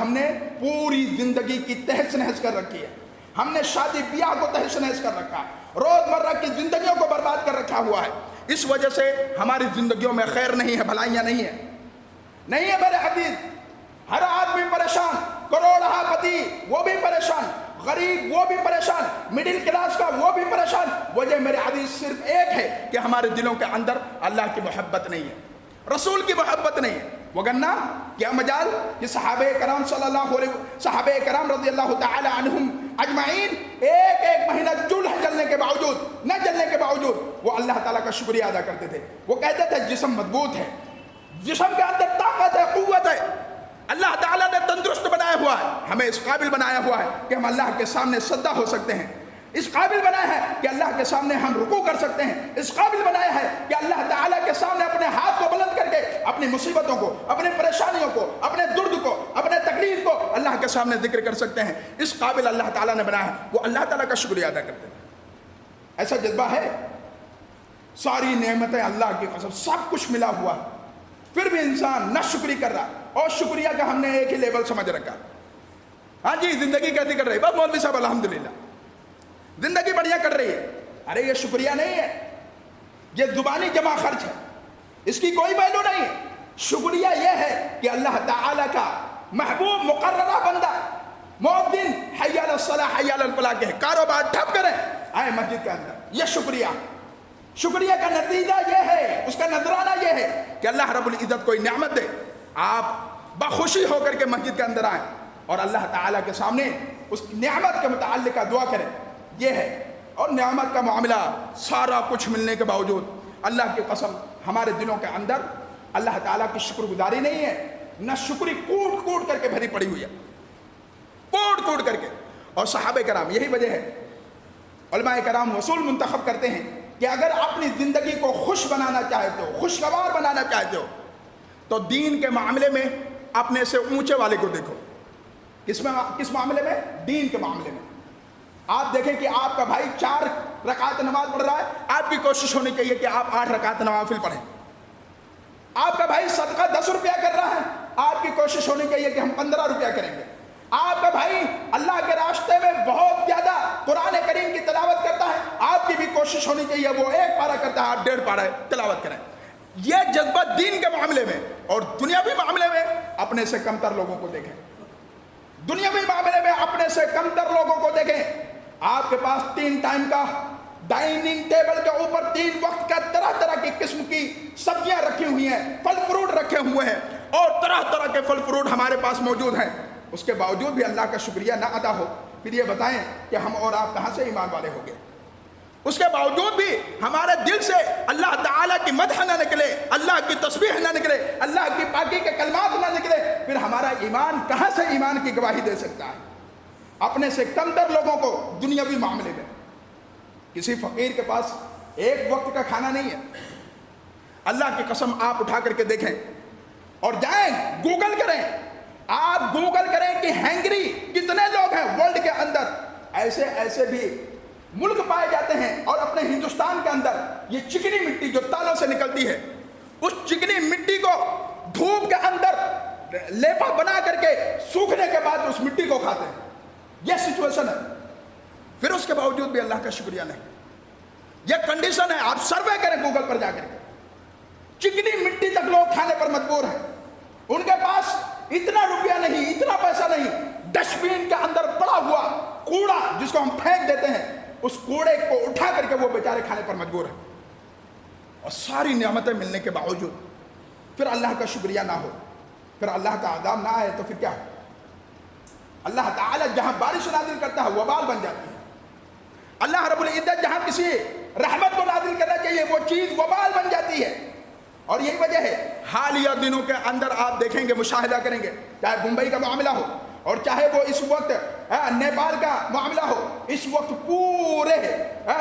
ہم نے پوری زندگی کی تہس نہس کر رکھی ہے. ہم نے شادی بیاہ کو تہس نہس کر رکھا ہے, روزمرہ کی زندگیوں کو برباد کر رکھا ہوا ہے. اس وجہ سے ہماری زندگیوں میں خیر نہیں ہے, بھلائیاں نہیں ہے. نہیں ہے میرے عزیز, ہر آدمی پریشان, کروڑہا پتی وہ بھی پریشان, غریب وہ بھی پریشان, مڈل کلاس کا وہ بھی پریشان. وجہ میرے عزیز صرف ایک ہے کہ ہمارے دلوں کے اندر اللہ کی محبت نہیں ہے, رسول کی محبت نہیں ہے. وگرنہ کیا مجال کہ صحابہ کرام صحابہ کرام رضی اللہ تعالی عنہم اجمعین ایک ایک مہینہ چولہا جلنے کے باوجود, نہ جلنے کے باوجود وہ اللہ تعالیٰ کا شکریہ ادا کرتے تھے. وہ کہتے تھے جسم مضبوط ہے, جسم کے اندر طاقت ہے, قوت ہے, اللہ تعالیٰ نے تندرست بنایا ہوا ہے, ہمیں اس قابل بنایا ہوا ہے کہ ہم اللہ کے سامنے سجدہ ہو سکتے ہیں, اس قابل بنایا ہے کہ اللہ کے سامنے ہم رکوع کر سکتے ہیں, اس قابل بنایا ہے کہ اللہ تعالیٰ کے سامنے اپنے ہاتھ کو بلند کر کے اپنی مصیبتوں کو, اپنی پریشانیوں کو, اپنے درد کو, اپنے تکلیف کو اللہ کے سامنے ذکر کر سکتے ہیں. اس قابل اللہ تعالیٰ نے بنایا ہے. وہ اللہ تعالیٰ کا شکریہ ادا کرتے ہیں. ایسا جذبہ ہے, ساری نعمتیں اللہ کی قسم سب کچھ ملا ہوا ہے, پھر بھی انسان نہ شکری کر رہا, اور شکریہ کا ہم نے ایک ہی لیول سمجھ رکھا. ہاں جی زندگی کیسی کر رہی ہے, بس مولوی صاحب الحمدللہ زندگی بڑھیا کر رہی ہے. ارے یہ شکریہ نہیں ہے, یہ زبانی جمع خرچ ہے, اس کی کوئی ویلیو نہیں ہے. شکریہ یہ ہے کہ اللہ تعالیٰ کا محبوب مقررہ بندہ مؤذن حی علی الصلاح حی علی الفلاح کہے, کاروبار ٹھپ کریں, آئے مسجد کے اندر. یہ شکریہ. شکریہ کا نتیجہ یہ ہے, اس کا نذرانہ یہ ہے کہ اللہ رب العزت کوئی نعمت دے, آپ بخوشی ہو کر کے مسجد کے اندر آئیں اور اللہ تعالیٰ کے سامنے اس نعمت کے متعلقہ دعا کریں. یہ ہے. اور نعمت کا معاملہ سارا کچھ ملنے کے باوجود اللہ کی قسم ہمارے دلوں کے اندر اللہ تعالیٰ کی شکر گزاری نہیں ہے, نہ شکری کوٹ کوٹ کر کے بھری پڑی ہوئی ہے, کوٹ کوٹ کر کے. اور صحابہ کرام, یہی وجہ ہے علماء کرام اصول منتخب کرتے ہیں کہ اگر اپنی زندگی کو خوش بنانا چاہتے ہو, خوشگوار بنانا چاہتے ہو, تو دین کے معاملے میں اپنے سے اونچے والے کو دیکھو. کس معاملے میں؟ دین کے معاملے میں. آپ دیکھیں کہ آپ کا بھائی 4 رکعت نماز پڑھ رہا ہے, آپ کی کوشش ہونی چاہیے کہ آپ 8 رکعت نوافل پڑھیں. آپ کا بھائی صدقہ 10 روپیہ کر رہا ہے, آپ کی کوشش ہونی چاہیے کہ ہم 15 روپیہ کریں گے. آپ کا بھائی اللہ کے راستے میں بہت زیادہ قرآن کریم کی تلاوت کرتا ہے, آپ کی بھی کوشش ہونی چاہیے وہ 1 پارہ کرتا ہے, آپ 1.5 پارہ تلاوت کریں. یہ جذبہ دین کے معاملے میں. اور دنیاوی معاملے میں اپنے سے کمتر لوگوں کو دیکھیں, دنیاوی معاملے میں اپنے سے کمتر لوگوں کو دیکھیں. آپ کے پاس 3 ٹائم کا ڈائننگ ٹیبل کے اوپر 3 وقت کا طرح طرح کی قسم کی سبزیاں رکھی ہوئی ہیں, پھل فروٹ رکھے ہوئے ہیں, اور طرح طرح کے پھل فروٹ ہمارے پاس موجود ہیں. اس کے باوجود بھی اللہ کا شکریہ نہ ادا ہو, پھر یہ بتائیں کہ ہم اور آپ کہاں سے ایمان والے ہو گئے. اس کے باوجود بھی ہمارے دل سے اللہ تعالیٰ کی مدح نہ نکلے, اللہ کی تسبیح نہ نکلے, اللہ کی پاکی کے کلمات نہ نکلے, پھر ہمارا ایمان کہاں سے ایمان کی گواہی دے سکتا ہے. اپنے سے کمتر لوگوں کو دنیاوی معاملے میں, کسی فقیر کے پاس 1 وقت کا کھانا نہیں ہے, اللہ کی قسم آپ اٹھا کر کے دیکھیں اور جائیں گوگل کریں, آپ گوگل کریں کہ ہنگری کتنے لوگ ہیں ورلڈ کے اندر. ایسے ایسے بھی ملک پائے جاتے ہیں, اور اپنے ہندوستان کے اندر یہ چکنی مٹی جو تالوں سے نکلتی ہے, اس چکنی مٹی کو دھوپ کے اندر لیپا بنا کر کے سوکھنے کے بعد اس مٹی کو کھاتے ہیں. یہ سچویشن ہے, پھر اس کے باوجود بھی اللہ کا شکریہ نہیں. یہ کنڈیشن ہے, آپ سروے کریں گوگل پر جا کر کے, چکنی مٹی تک لوگ کھانے پر مجبور ہیں. ان کے پاس اتنا روپیہ نہیں, اتنا پیسہ نہیں, ڈسٹ بین کے اندر پڑا ہوا کوڑا جس کو ہم پھینک دیتے ہیں, اس کوڑے کو اٹھا کر کے وہ بیچارے کھانے پر مجبور ہیں. اور ساری نعمتیں ملنے کے باوجود پھر اللہ کا شکریہ نہ ہو, پھر اللہ کا عذاب نہ آئے, تو پھر کیا ہو؟ اللہ تعالیٰ جہاں بارش نازل کرتا ہے وبال بن جاتی ہے. اللہ رب العزت جہاں کسی رحمت کو نازل کرنا چاہیے وہ چیز وبال بن جاتی ہے. اور یہی وجہ ہے حالیہ دنوں کے اندر آپ دیکھیں گے, مشاہدہ کریں گے, چاہے ممبئی کا معاملہ ہو اور چاہے وہ اس وقت نیپال کا معاملہ ہو, اس وقت پورے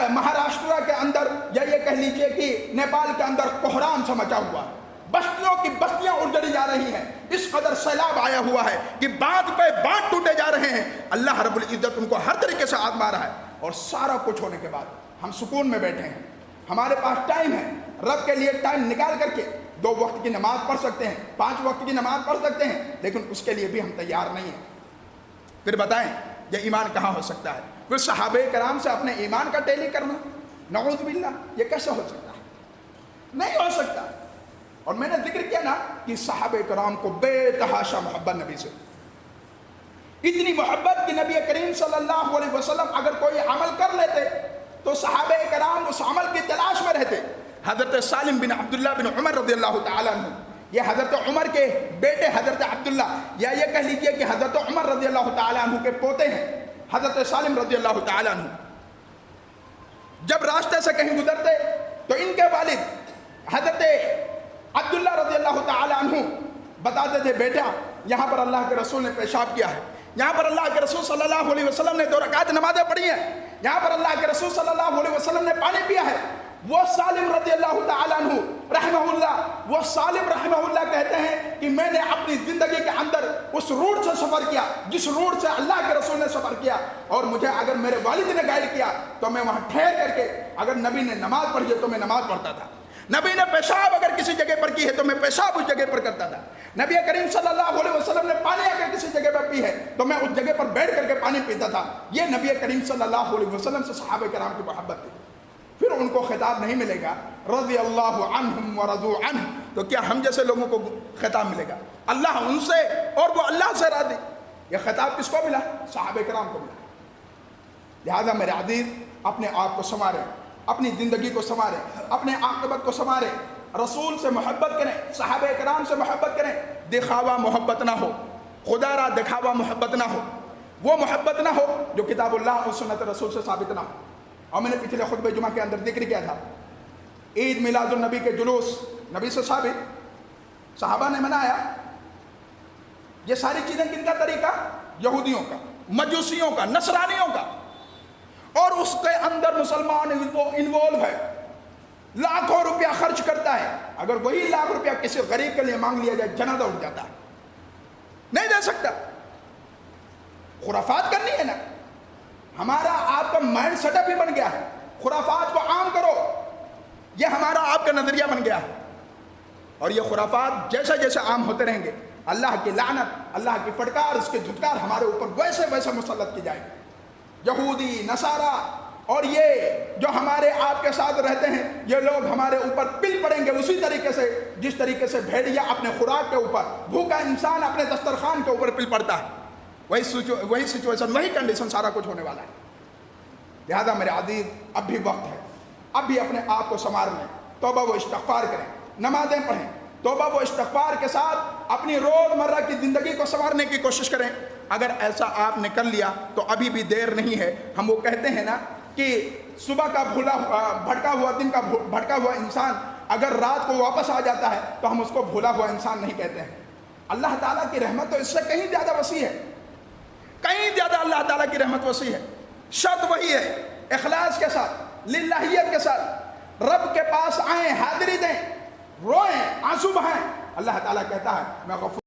مہاراشٹر کے اندر یا یہ کہہ لیجئے کہ نیپال کے اندر کوہرام سا مچا ہوا ہے. بستیوں کی بستیاں اجڑی جا رہی ہیں, اس قدر سیلاب آیا ہوا ہے کہ باندھ پہ باندھ ٹوٹے جا رہے ہیں. اللہ رب العزت ان کو ہر طریقے سے آزما رہا ہے. اور سارا کچھ ہونے کے بعد ہم سکون میں بیٹھے ہیں, ہمارے پاس ٹائم ہے, رب کے لیے ٹائم نکال کر کے 2 وقت کی نماز پڑھ سکتے ہیں، 5 وقت کی نماز پڑھ سکتے ہیں، لیکن اس کے لیے بھی ہم تیار نہیں ہیں۔ پھر بتائیں یہ ایمان کہاں ہو سکتا ہے؟ پھر صحابہ کرام سے اپنے ایمان کا ٹیلی کرنا، نعوذ باللہ، یہ کیسے ہو سکتا ہے؟ نہیں ہو سکتا۔ اور میں نے ذکر کیا نا کہ صحابہ کرام کو بے تحاشا محبت نبی سے، اتنی محبت کہ نبی کریم صلی اللہ علیہ وسلم اگر کوئی عمل کر لیتے تو صحابہ کرام اس عمل کی تلاش میں رہتے۔ حضرت سالم بن عبداللہ بن عمر رضی اللہ تعالیٰ عنہ، یہ حضرت عمر کے بیٹے حضرت عبداللہ، یا یہ کہہ لیجئے کہ حضرت عمر رضی اللہ تعالیٰ عنہ کے پوتے ہیں حضرت سالم رضی اللہ تعالیٰ عنہ، جب راستے سے کہیں گزرتے تو ان کے والد حضرت عبداللہ رضی اللہ تعالیٰ عنہ بتاتے تھے، بیٹا یہاں پر اللہ کے رسول نے پیشاب کیا ہے، یہاں پر اللہ کے رسول صلی اللہ علیہ وسلم نے 2 رکعت نمازیں پڑھی ہیں، یہاں پر اللہ کے رسول صلی اللہ علیہ وسلم نے پانی پیا ہے۔ وہ سالم رضی اللہ تعالیٰ عنہ رحمہ اللہ، وہ سالم رحمہ اللہ کہتے ہیں کہ میں نے اپنی زندگی کے اندر اس روٹ سے سفر کیا جس روٹ سے اللہ کے رسول نے سفر کیا، اور مجھے اگر میرے والد نے گائیڈ کیا تو میں وہاں ٹھہر کر کے، اگر نبی نے نماز پڑھی ہے تو میں نماز پڑھتا تھا، نبی نے پیشاب اگر کسی جگہ پر کی ہے تو میں پیشاب اس جگہ پر کرتا تھا، نبی کریم صلی اللہ علیہ وسلم نے پانی اگر کسی جگہ پر پی ہے تو میں اس جگہ پر بیٹھ کر کے پانی پیتا تھا۔ یہ نبی کریم صلی اللہ علیہ وسلم سے صحابہ کرام کی محبت تھی۔ پھر ان کو خطاب نہیں ملے گا رضی اللہ عنہم ورضوا عنہ، تو کیا ہم جیسے لوگوں کو خطاب ملے گا؟ اللہ ان سے اور وہ اللہ سے راضی۔ یہ خطاب کس کو ملا؟ صحابہ کرام کو ملا۔ لہذا میرے عزیز اپنے آپ کو سنواریں، اپنی زندگی کو سنواریں، اپنے عاقبت کو سنواریں، رسول سے محبت کریں، صحابہ کرام سے محبت کریں، دکھاوا محبت نہ ہو، خدا را دکھاوا محبت نہ ہو، وہ محبت نہ ہو جو کتاب اللہ اور سنت رسول سے ثابت نہ ہو۔ اور میں نے پچھلے خطبہ جمعہ کے اندر ذکر کیا تھا، عید میلاد النبی کے جلوس نبی سے ثابت، صحابہ نے منایا۔ یہ ساری چیزیں کن کا طریقہ؟ یہودیوں کا، مجوسیوں کا، نصرانیوں کا، اور اس کے اندر مسلمان انوالو ہے، لاکھوں روپیہ خرچ کرتا ہے، اگر وہی لاکھ روپیہ کسی غریب کے لیے مانگ لیا جائے جنازہ اٹھ جاتا ہے، نہیں دے سکتا۔ خرافات کرنی ہے نا، ہمارا آپ کا مائنڈ سیٹ اپ ہی بن گیا ہے، خرافات کو عام کرو، یہ ہمارا آپ کا نظریہ بن گیا ہے، اور یہ خرافات جیسے جیسے عام ہوتے رہیں گے اللہ کی لعنت، اللہ کی پھٹکار، اس کی دھتکار ہمارے اوپر ویسے ویسے مسلط کی جائے گی۔ یہودی، نصارہ اور یہ جو ہمارے آپ کے ساتھ رہتے ہیں، یہ لوگ ہمارے اوپر پل پڑیں گے اسی طریقے سے جس طریقے سے بھیڑیا اپنے خوراک کے اوپر، بھوکا انسان اپنے دسترخوان کے اوپر پل پڑتا ہے، وہی سچویشن، وہی کنڈیشن، سارا کچھ ہونے والا ہے۔ لہذا میرے عزیز اب بھی وقت ہے، اب بھی اپنے آپ کو سنوار لیں، توبہ و استغفار کریں، نمازیں پڑھیں، توبہ و استغفار کے ساتھ اپنی روزمرہ کی زندگی کو سنوارنے کی کوشش کریں۔ اگر ایسا آپ نے کر لیا تو ابھی بھی دیر نہیں ہے۔ ہم وہ کہتے ہیں نا کہ صبح کا بھٹکا ہوا، دن کا بھٹکا ہوا انسان اگر رات کو واپس آ جاتا ہے تو ہم اس کو بھولا ہوا انسان نہیں کہتے ہیں۔ اللہ تعالیٰ کی رحمت تو اس سے کہیں زیادہ وسیع ہے، کہیں زیادہ اللہ تعالیٰ کی رحمت وسیع ہے۔ شرط وہی ہے، اخلاص کے ساتھ، للہیت کے ساتھ رب کے پاس آئیں، حاضری دیں، روئیں، آنسو بہائیں۔ اللہ تعالیٰ کہتا ہے میں غفور